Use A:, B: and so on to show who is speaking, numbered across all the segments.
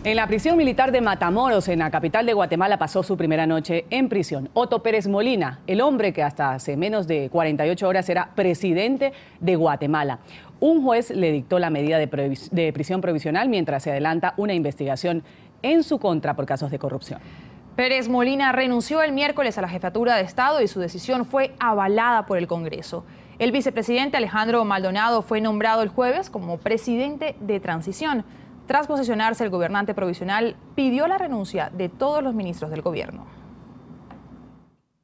A: En la prisión militar de Matamoros, en la capital de Guatemala, pasó su primera noche en prisión Otto Pérez Molina, el hombre que hasta hace menos de 48 horas era presidente de Guatemala. Un juez le dictó la medida de prisión provisional mientras se adelanta una investigación en su contra por casos de corrupción.
B: Pérez Molina renunció el miércoles a la jefatura de Estado y su decisión fue avalada por el Congreso. El vicepresidente Alejandro Maldonado fue nombrado el jueves como presidente de transición. Tras posesionarse, el gobernante provisional pidió la renuncia de todos los ministros del gobierno.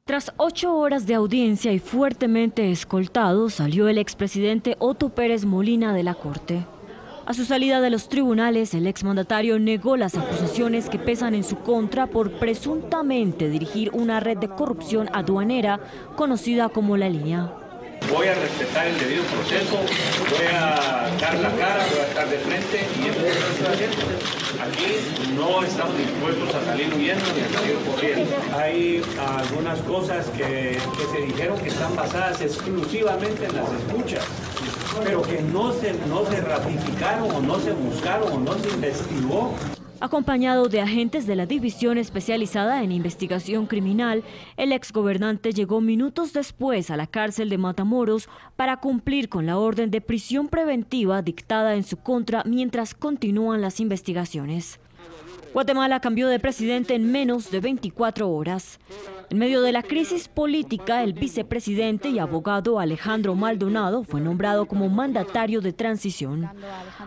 C: Tras 8 horas de audiencia y fuertemente escoltado, salió el expresidente Otto Pérez Molina de la Corte. A su salida de los tribunales, el exmandatario negó las acusaciones que pesan en su contra por presuntamente dirigir una red de corrupción aduanera conocida como La Línea.
D: Voy a respetar el debido proceso, voy a dar la cara, voy a estar de frente y eso es lo que estoy haciendo. Aquí no estamos dispuestos a salir huyendo ni a salir corriendo. Hay algunas cosas que se dijeron que están basadas exclusivamente en las escuchas, pero que no se ratificaron o no se buscaron o no se investigó.
C: Acompañado de agentes de la División Especializada en Investigación Criminal, el exgobernante llegó minutos después a la cárcel de Matamoros para cumplir con la orden de prisión preventiva dictada en su contra mientras continúan las investigaciones. Guatemala cambió de presidente en menos de 24 horas. En medio de la crisis política, el vicepresidente y abogado Alejandro Maldonado fue nombrado como mandatario de transición.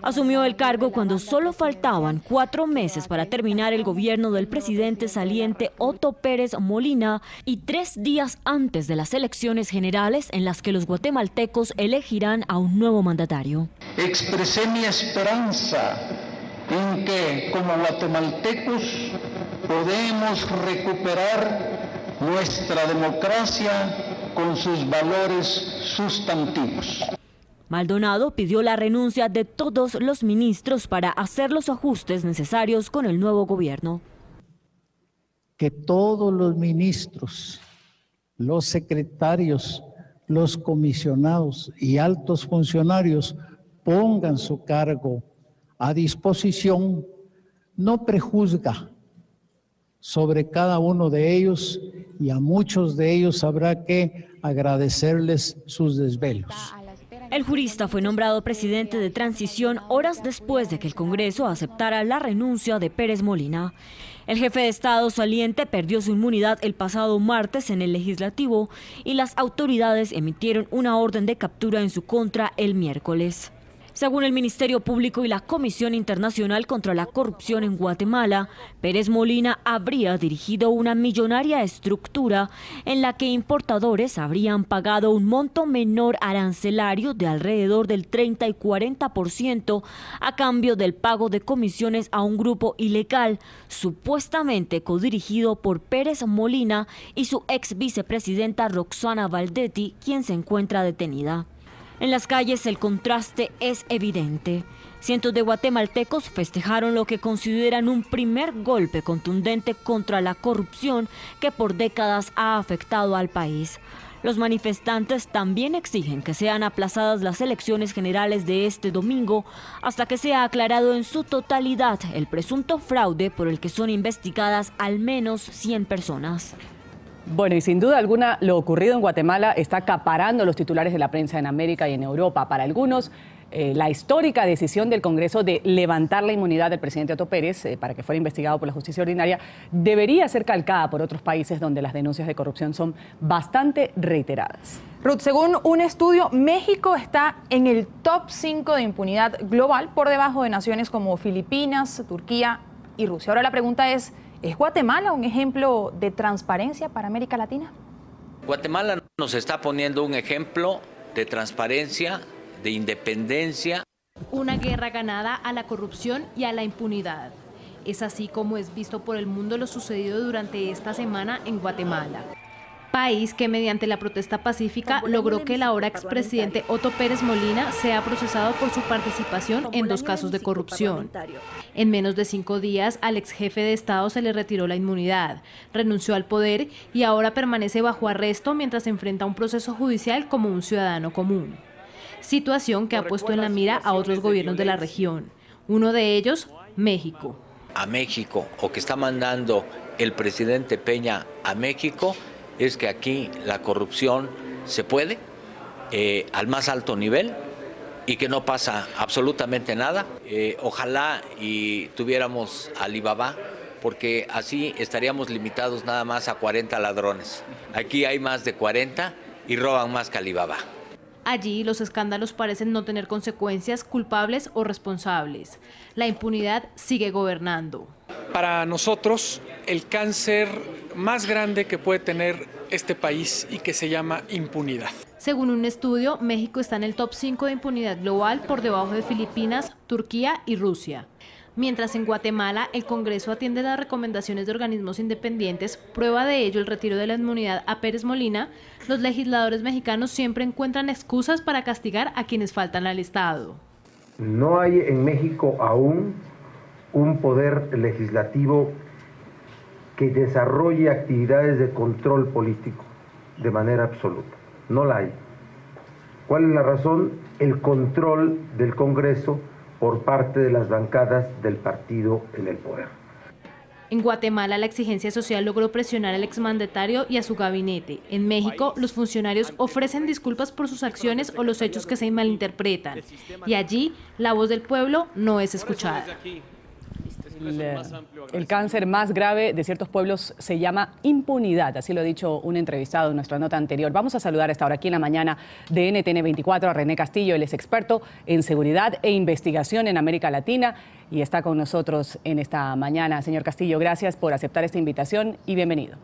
C: Asumió el cargo cuando solo faltaban 4 meses para terminar el gobierno del presidente saliente Otto Pérez Molina y 3 días antes de las elecciones generales en las que los guatemaltecos elegirán a un nuevo mandatario.
E: Expresé mi esperanza en que, como guatemaltecos, podemos recuperar nuestra democracia con sus valores sustantivos.
C: Maldonado pidió la renuncia de todos los ministros para hacer los ajustes necesarios con el nuevo gobierno.
F: Que todos los ministros, los secretarios, los comisionados y altos funcionarios pongan su cargo a disposición, no prejuzga sobre cada uno de ellos y a muchos de ellos habrá que agradecerles sus desvelos.
C: El jurista fue nombrado presidente de transición horas después de que el Congreso aceptara la renuncia de Pérez Molina. El jefe de Estado saliente perdió su inmunidad el pasado martes en el Legislativo y las autoridades emitieron una orden de captura en su contra el miércoles. Según el Ministerio Público y la Comisión Internacional contra la Corrupción en Guatemala, Pérez Molina habría dirigido una millonaria estructura en la que importadores habrían pagado un monto menor arancelario de alrededor del 30 y 40% a cambio del pago de comisiones a un grupo ilegal, supuestamente codirigido por Pérez Molina y su ex vicepresidenta Roxana Valdetti, quien se encuentra detenida. En las calles el contraste es evidente. Cientos de guatemaltecos festejaron lo que consideran un primer golpe contundente contra la corrupción que por décadas ha afectado al país. Los manifestantes también exigen que sean aplazadas las elecciones generales de este domingo hasta que sea aclarado en su totalidad el presunto fraude por el que son investigadas al menos 100 personas.
A: Bueno, y sin duda alguna lo ocurrido en Guatemala está acaparando los titulares de la prensa en América y en Europa. Para algunos, la histórica decisión del Congreso de levantar la inmunidad del presidente Otto Pérez para que fuera investigado por la justicia ordinaria debería ser calcada por otros países donde las denuncias de corrupción son bastante reiteradas.
B: Ruth, según un estudio, México está en el top 5 de impunidad global por debajo de naciones como Filipinas, Turquía y Rusia. Ahora la pregunta ¿es Guatemala un ejemplo de transparencia para América Latina?
G: Guatemala nos está poniendo un ejemplo de transparencia, de independencia.
H: Una guerra ganada a la corrupción y a la impunidad. Es así como es visto por el mundo lo sucedido durante esta semana en Guatemala. País que mediante la protesta pacífica logró que el ahora expresidente Otto Pérez Molina sea procesado por su participación en 2 casos de corrupción. En menos de 5 días al ex jefe de Estado se le retiró la inmunidad, renunció al poder y ahora permanece bajo arresto mientras enfrenta un proceso judicial como un ciudadano común. Situación que ha puesto en la mira a otros gobiernos de la región, uno de ellos, México.
G: a México o que está mandando el presidente Peña a México es que aquí la corrupción se puede al más alto nivel y que no pasa absolutamente nada. Ojalá y tuviéramos Alibaba, porque así estaríamos limitados nada más a 40 ladrones. Aquí hay más de 40 y roban más que Alibaba.
H: Allí los escándalos parecen no tener consecuencias culpables o responsables. La impunidad sigue gobernando.
I: Para nosotros, el cáncer más grande que puede tener este país y que se llama impunidad.
H: Según un estudio, México está en el top 5 de impunidad global por debajo de Filipinas, Turquía y Rusia. Mientras en Guatemala el Congreso atiende las recomendaciones de organismos independientes, prueba de ello el retiro de la inmunidad a Pérez Molina, los legisladores mexicanos siempre encuentran excusas para castigar a quienes faltan al Estado.
J: No hay en México aún un poder legislativo que desarrolle actividades de control político de manera absoluta. No la hay. ¿Cuál es la razón? El control del Congreso por parte de las bancadas del partido en el poder.
H: En Guatemala, la exigencia social logró presionar al exmandatario y a su gabinete. En México, los funcionarios ofrecen disculpas por sus acciones o los hechos que se malinterpretan. Y allí, la voz del pueblo no es escuchada.
A: El cáncer más grave de ciertos pueblos se llama impunidad, así lo ha dicho un entrevistado en nuestra nota anterior. Vamos a saludar esta hora aquí en la mañana de NTN 24 a René Castillo. Él es experto en seguridad e investigación en América Latina y está con nosotros en esta mañana. Señor Castillo, gracias por aceptar esta invitación y bienvenido.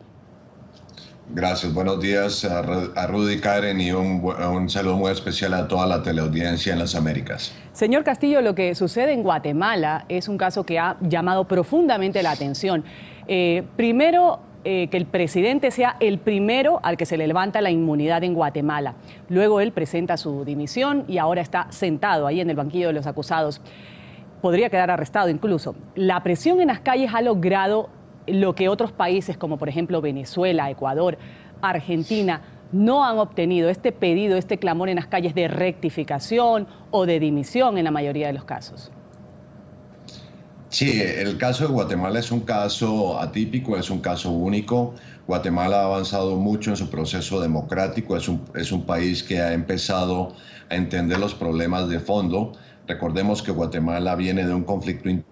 K: Gracias, buenos días a Rudy, Karen, y un saludo muy especial a toda la teleaudiencia en las Américas.
A: Señor Castillo, lo que sucede en Guatemala es un caso que ha llamado profundamente la atención. Primero, que el presidente sea el primero al que se le levanta la inmunidad en Guatemala. Luego él presenta su dimisión y ahora está sentado ahí en el banquillo de los acusados. Podría quedar arrestado incluso. La presión en las calles ha logrado lo que otros países como por ejemplo Venezuela, Ecuador, Argentina no han obtenido, este pedido, este clamor en las calles de rectificación o de dimisión en la mayoría de los casos.
K: Sí, el caso de Guatemala es un caso atípico, es un caso único. Guatemala ha avanzado mucho en su proceso democrático, es un país que ha empezado a entender los problemas de fondo. Recordemos que Guatemala viene de un conflicto interno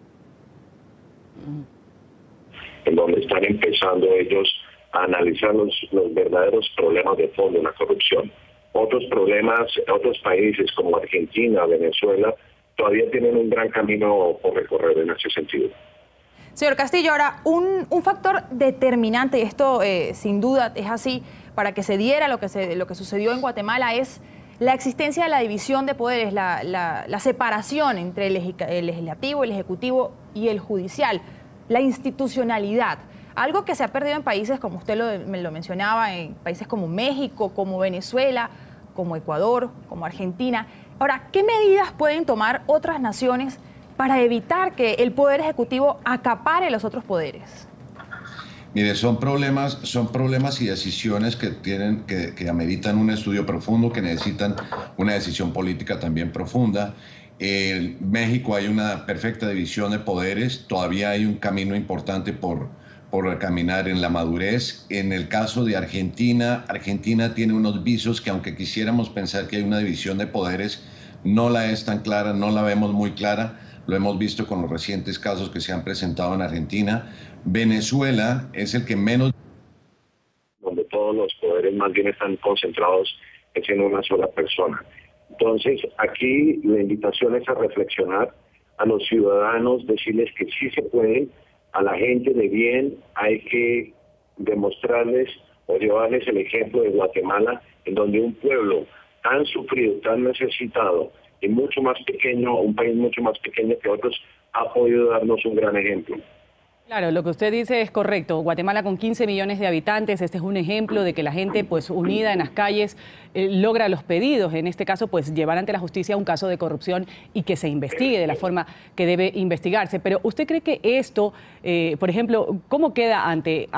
L: en donde están empezando ellos a analizar los verdaderos problemas de fondo, la corrupción. Otros problemas, otros países como Argentina, Venezuela, todavía tienen un gran camino por recorrer en ese sentido.
B: Señor Castillo, ahora, un factor determinante, y esto sin duda es así, para que se diera lo que sucedió en Guatemala es la existencia de la división de poderes, la separación entre el legislativo, el ejecutivo y el judicial. La institucionalidad, algo que se ha perdido en países, como usted lo mencionaba, en países como México, como Venezuela, como Ecuador, como Argentina. Ahora, ¿qué medidas pueden tomar otras naciones para evitar que el poder ejecutivo acapare los otros poderes?
K: Mire, son problemas y decisiones que ameritan un estudio profundo, que necesitan una decisión política también profunda. En México hay una perfecta división de poderes, todavía hay un camino importante por caminar en la madurez. En el caso de Argentina, Argentina tiene unos visos que aunque quisiéramos pensar que hay una división de poderes, no la es tan clara, no la vemos muy clara. Lo hemos visto con los recientes casos que se han presentado en Argentina. Venezuela es el que menos...
L: Donde todos los poderes más bien están concentrados es en una sola persona. Entonces, aquí la invitación es a reflexionar a los ciudadanos, decirles que sí se puede, a la gente de bien hay que demostrarles o llevarles el ejemplo de Guatemala, en donde un pueblo tan sufrido, tan necesitado y mucho más pequeño, un país mucho más pequeño que otros, ha podido darnos un gran ejemplo.
A: Claro, lo que usted dice es correcto. Guatemala con 15 millones de habitantes, este es un ejemplo de que la gente pues unida en las calles logra los pedidos, en este caso pues llevar ante la justicia un caso de corrupción y que se investigue de la forma que debe investigarse. Pero ¿usted cree que esto, por ejemplo, cómo queda ante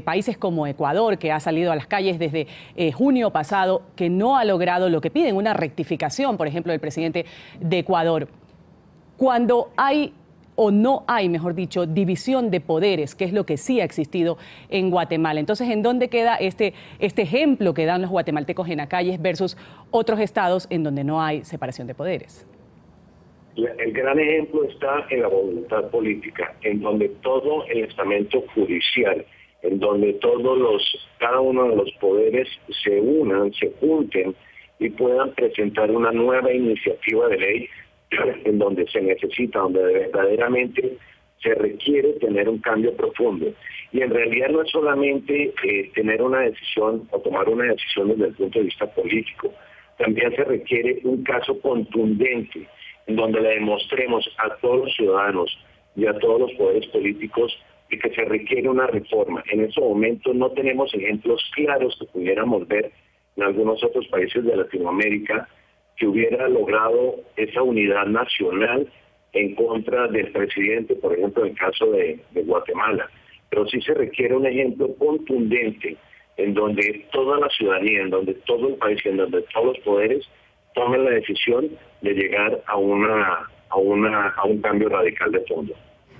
A: países como Ecuador, que ha salido a las calles desde junio pasado, que no ha logrado lo que piden, una rectificación, por ejemplo, del presidente de Ecuador? Cuando hay o no hay, mejor dicho, división de poderes, que es lo que sí ha existido en Guatemala. Entonces, ¿en dónde queda este ejemplo que dan los guatemaltecos en las calles versus otros estados en donde no hay separación de poderes?
L: El gran ejemplo está en la voluntad política, en donde todo el estamento judicial, en donde cada uno de los poderes se unan, se junten y puedan presentar una nueva iniciativa de ley en donde se necesita, donde verdaderamente se requiere tener un cambio profundo. Y en realidad no es solamente tener una decisión o tomar una decisión desde el punto de vista político, también se requiere un caso contundente en donde le demostremos a todos los ciudadanos y a todos los poderes políticos de que se requiere una reforma. En ese momento no tenemos ejemplos claros que pudiéramos ver en algunos otros países de Latinoamérica que hubiera logrado esa unidad nacional en contra del presidente, por ejemplo, en el caso de Guatemala. Pero sí se requiere un ejemplo contundente en donde toda la ciudadanía, en donde todo el país, en donde todos los poderes tomen la decisión de llegar a un cambio radical de fondo.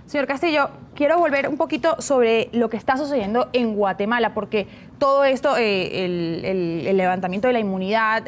B: Señor Castillo, quiero volver un poquito sobre lo que está sucediendo en Guatemala, porque todo esto, el levantamiento de la inmunidad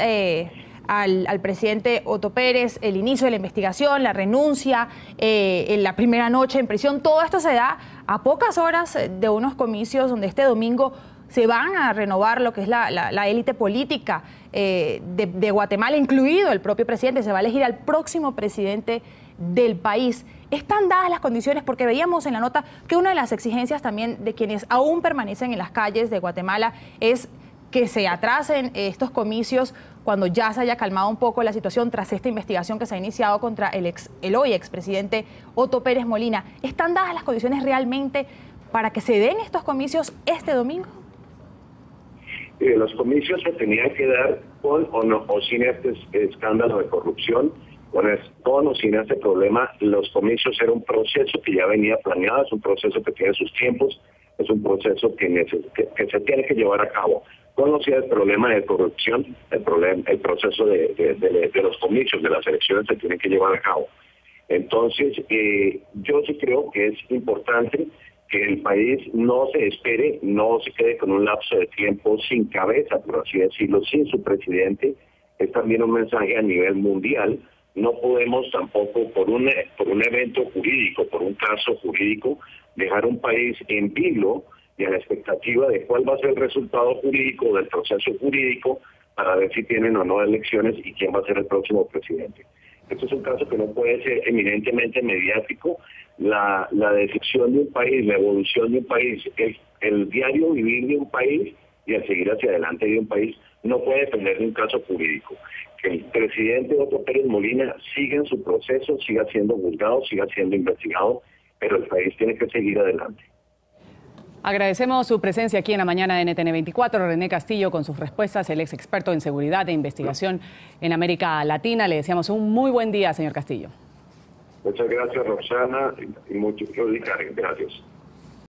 B: al presidente Otto Pérez, el inicio de la investigación, la renuncia, en la primera noche en prisión, todo esto se da a pocas horas de unos comicios donde este domingo se van a renovar lo que es la élite política de Guatemala, incluido el propio presidente. Se va a elegir al próximo presidente del país. ¿Están dadas las condiciones? Porque veíamos en la nota que una de las exigencias también de quienes aún permanecen en las calles de Guatemala es que se atrasen estos comicios cuando ya se haya calmado un poco la situación tras esta investigación que se ha iniciado contra el hoy expresidente Otto Pérez Molina. ¿Están dadas las condiciones realmente para que se den estos comicios este domingo?
L: Los comicios se tenían que dar con o sin este escándalo de corrupción, con o sin este problema. Los comicios era un proceso que ya venía planeado, es un proceso que tiene sus tiempos, es un proceso que se tiene que llevar a cabo. Con o sin el problema de corrupción, el proceso de los comicios, de las elecciones se tiene que llevar a cabo. Entonces, yo sí creo que es importante que el país no se espere, no se quede con un lapso de tiempo sin cabeza, por así decirlo, sin su presidente. Es también un mensaje a nivel mundial. No podemos tampoco, por un evento jurídico, por un caso jurídico, dejar un país en vilo y a la expectativa de cuál va a ser el resultado jurídico del proceso jurídico para ver si tienen o no elecciones y quién va a ser el próximo presidente. Esto es un caso que no puede ser eminentemente mediático. La decisión de un país, la evolución de un país, el diario vivir de un país y el seguir hacia adelante de un país no puede depender de un caso jurídico. Que el presidente Otto Pérez Molina siga en su proceso, siga siendo juzgado, siga siendo investigado, pero el país tiene que seguir adelante.
A: Agradecemos su presencia aquí en la mañana de NTN 24. René Castillo con sus respuestas, el ex experto en seguridad e investigación en América Latina. Le deseamos un muy buen día, señor Castillo.
L: Muchas gracias, Roxana, y mucho, Karen. Gracias.